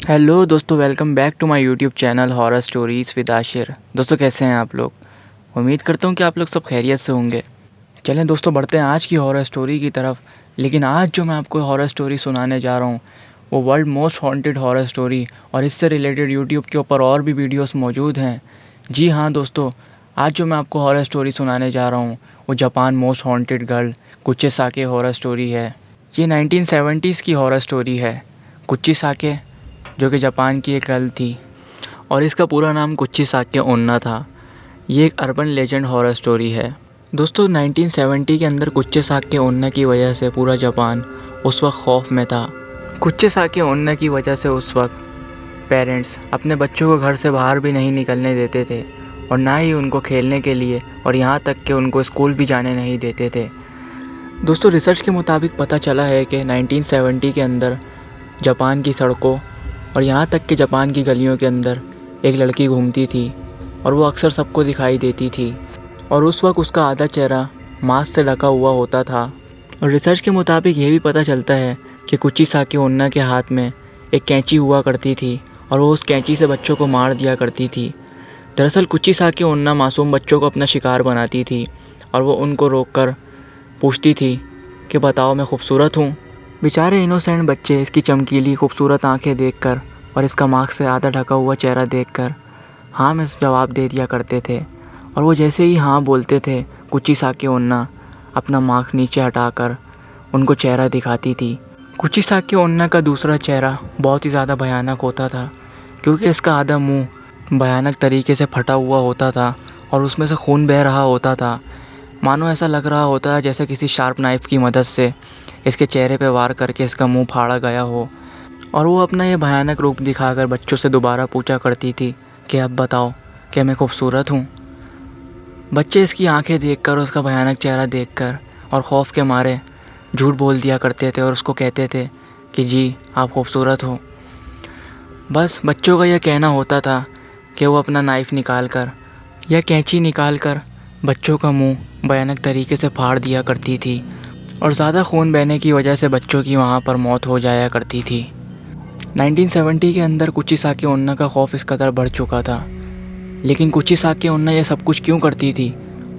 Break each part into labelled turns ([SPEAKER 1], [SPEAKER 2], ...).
[SPEAKER 1] Hello दोस्तों, welcome back to my YouTube channel horror stories with Ashir. दोस्तों कैसे हैं आप लोग। उम्मीद करता हूँ कि आप लोग सब खैरियत से होंगे। चलें दोस्तों, बढ़ते हैं आज की हॉरर स्टोरी की तरफ। लेकिन आज जो मैं आपको हॉरर स्टोरी सुनाने जा रहा हूँ वो world most haunted horror story, और इससे रिलेटेड यूट्यूब के ऊपर और भी वीडियोस मौजूद हैं। जी हाँ दोस्तों, आज जो मैं आपको हॉरर स्टोरी सुनाने जा रहा हूँ वो Japan most haunted girl Kuchisaki horror story है। ये 1970s की हॉरर स्टोरी है। कुचिसाकी जो कि जापान की एक गर्ल थी और इसका पूरा नाम कुचिसाकी ओन्ना था। ये एक अर्बन लेजेंड हॉरर स्टोरी है। दोस्तों 1970 के अंदर कुचिसाकी ओन्ना की वजह से पूरा जापान उस वक्त खौफ में था। कुचिसाकी ओन्ना की वजह से उस वक्त पेरेंट्स अपने बच्चों को घर से बाहर भी नहीं निकलने देते थे और ना ही उनको खेलने के लिए, और यहाँ तक कि उनको स्कूल भी जाने नहीं देते थे। दोस्तों रिसर्च के मुताबिक पता चला है कि 1970 के अंदर जापान की सड़कों और यहाँ तक कि जापान की गलियों के अंदर एक लड़की घूमती थी और वो अक्सर सबको दिखाई देती थी, और उस वक्त उसका आधा चेहरा मास्क से ढका हुआ होता था। और रिसर्च के मुताबिक ये भी पता चलता है कि कुचिसाकी ओन्ना के हाथ में एक कैंची हुआ करती थी और वो उस कैंची से बच्चों को मार दिया करती थी। दरअसल कुचिसाकी ओन्ना मासूम बच्चों को अपना शिकार बनाती थी और वो उनको रोककर पूछती थी कि बताओ मैं खूबसूरत हूँ। बेचारे इनोसेंट बच्चे इसकी चमकीली खूबसूरत आंखें देखकर और इसका मास्क से आधा ढका हुआ चेहरा देखकर हाँ में जवाब दे दिया करते थे। और वो जैसे ही हाँ बोलते थे कुचिसाकी ओन्ना अपना मास्क नीचे हटाकर उनको चेहरा दिखाती थी। कुचिसाकी ओन्ना का दूसरा चेहरा बहुत ही ज़्यादा भयानक होता था, क्योंकि इसका आधा मुंह भयानक तरीके से फटा हुआ होता था और उसमें से खून बह रहा होता था। मानो ऐसा लग रहा होता है जैसे किसी शार्प नाइफ़ की मदद से इसके चेहरे पे वार करके इसका मुंह फाड़ा गया हो। और वो अपना ये भयानक रूप दिखाकर बच्चों से दोबारा पूछा करती थी कि अब बताओ क्या मैं खूबसूरत हूँ। बच्चे इसकी आंखें देखकर, उसका भयानक चेहरा देखकर और खौफ के मारे झूठ बोल दिया करते थे और उसको कहते थे कि जी आप खूबसूरत हो। बस बच्चों का यह कहना होता था कि वो अपना नाइफ़ निकाल कर या कैंची निकाल कर बच्चों का मुंह भयानक तरीके से फाड़ दिया करती थी, और ज़्यादा खून बहने की वजह से बच्चों की वहाँ पर मौत हो जाया करती थी। 1970 के अंदर कुचिसाकी ओन्ना का खौफ इस कदर बढ़ चुका था, लेकिन कुचिसाकी ओन्ना ये सब कुछ क्यों करती थी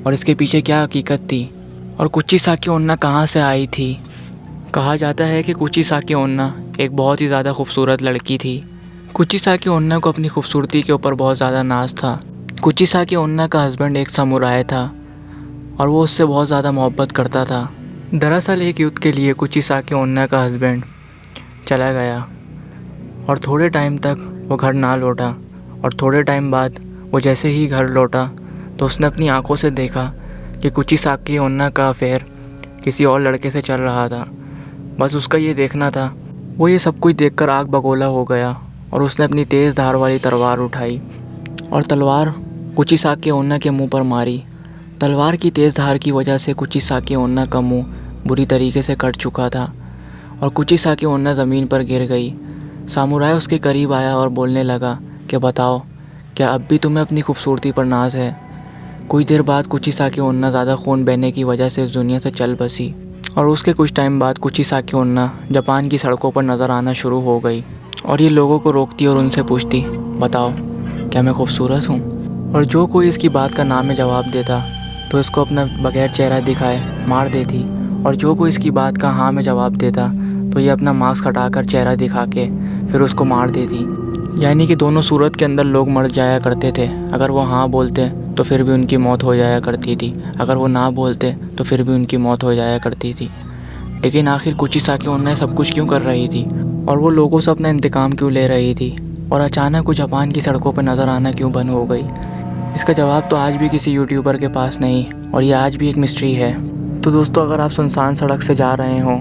[SPEAKER 1] और इसके पीछे क्या हकीकत थी, और कुचिसाकी ओन्ना कहाँ से आई थी। कहा जाता है कि कुचिसाकी ओन्ना एक बहुत ही ज़्यादा खूबसूरत लड़की थी। कुचिसाकी ओन्ना को अपनी खूबसूरती के ऊपर बहुत ज़्यादा नाज था। कुचिसाकी ओन्ना का हस्बैंड एक समुराय था और वो उससे बहुत ज़्यादा मोहब्बत करता था। दरअसल एक युद्ध के लिए कुचिसाकी ओन्ना का हस्बैंड चला गया और थोड़े टाइम तक वो घर ना लौटा, और थोड़े टाइम बाद वो जैसे ही घर लौटा तो उसने अपनी आंखों से देखा कि कुचिसाकी ओन्ना का अफेयर किसी और लड़के से चल रहा था। बस उसका ये देखना था। वो ये सब कुछ देखकर आग बगोला हो गया और उसने अपनी तेज़ धार वाली तलवार उठाई और तलवार कुचिसाकी ओन्ना के मुंह पर मारी। तलवार की तेज़ धार की वजह से कुचिसाकी ओन्ना का मुंह बुरी तरीके से कट चुका था और कुचिसाकी ओन्ना ज़मीन पर गिर गई। सामुराई उसके करीब आया और बोलने लगा कि बताओ क्या अब भी तुम्हें अपनी खूबसूरती पर नाज है। कुछ देर बाद कुचिसाकी ओन्ना ज़्यादा खून बहने की वजह से इस दुनिया से चल बसी, और उसके कुछ टाइम बाद कुचिसाकी ओन्ना जापान की सड़कों पर नज़र आना शुरू हो गई और ये लोगों को रोकती और उनसे पूछती बताओ क्या मैं खूबसूरत हूँ। और जो कोई इसकी बात का ना में जवाब देता तो इसको अपना बगैर चेहरा दिखाए मार देती, और जो कोई इसकी बात का हाँ में जवाब देता तो ये अपना मास्क हटाकर चेहरा दिखा के फिर उसको मार देती। यानी कि दोनों सूरत के अंदर लोग मर जाया करते थे। अगर वो हाँ बोलते तो फिर भी उनकी मौत हो जाया करती थी, अगर वो ना बोलते तो फिर भी उनकी मौत हो जाया करती थी। लेकिन आखिर कुचिसाकी ओन्ना सब कुछ क्यों कर रही थी और वो लोगों से अपना इंतकाम क्यों ले रही थी, और अचानक वो जापान की सड़कों पर नज़र आना क्यों बंद हो गई, इसका जवाब तो आज भी किसी यूट्यूबर के पास नहीं, और ये आज भी एक मिस्ट्री है। तो दोस्तों अगर आप सुनसान सड़क से जा रहे हों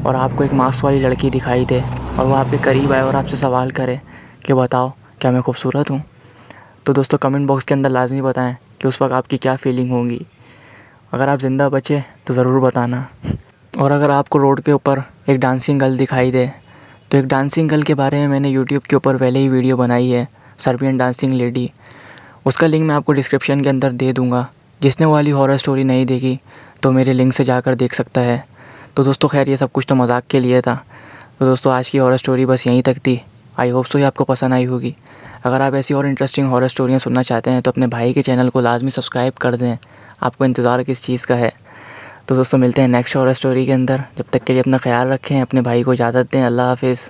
[SPEAKER 1] और आपको एक मास्क वाली लड़की दिखाई दे और वो आपके करीब आए और आपसे सवाल करे कि बताओ क्या मैं खूबसूरत हूँ, तो दोस्तों कमेंट बॉक्स के अंदर लाजमी बताएं कि उस वक्त आपकी क्या फ़ीलिंग होगी। अगर आप ज़िंदा बचे तो ज़रूर बताना। और अगर आपको रोड के ऊपर एक डांसिंग गर्ल दिखाई दे तो एक डांसिंग गर्ल के बारे में मैंने यूट्यूब के ऊपर पहले ही वीडियो बनाई है, सर्बियन डांसिंग लेडी। उसका लिंक मैं आपको डिस्क्रिप्शन के अंदर दे दूँगा। जिसने वाली हॉरर स्टोरी नहीं देखी तो मेरे लिंक से जाकर देख सकता है। तो दोस्तों खैर ये सब कुछ तो मजाक के लिए था। तो दोस्तों आज की हॉरर स्टोरी बस यहीं तक थी। आई होप सो ये आपको पसंद आई होगी। अगर आप ऐसी और इंटरेस्टिंग हॉरर स्टोरियाँ सुनना चाहते हैं तो अपने भाई के चैनल को लाजमी सब्सक्राइब कर दें। आपको इंतज़ार किस चीज़ का है। तो दोस्तों मिलते हैं नेक्स्ट हॉरर स्टोरी के अंदर। जब तक के लिए अपना ख्याल रखें, अपने भाई को इजाज़त दें। अल्लाह हाफ़िज़।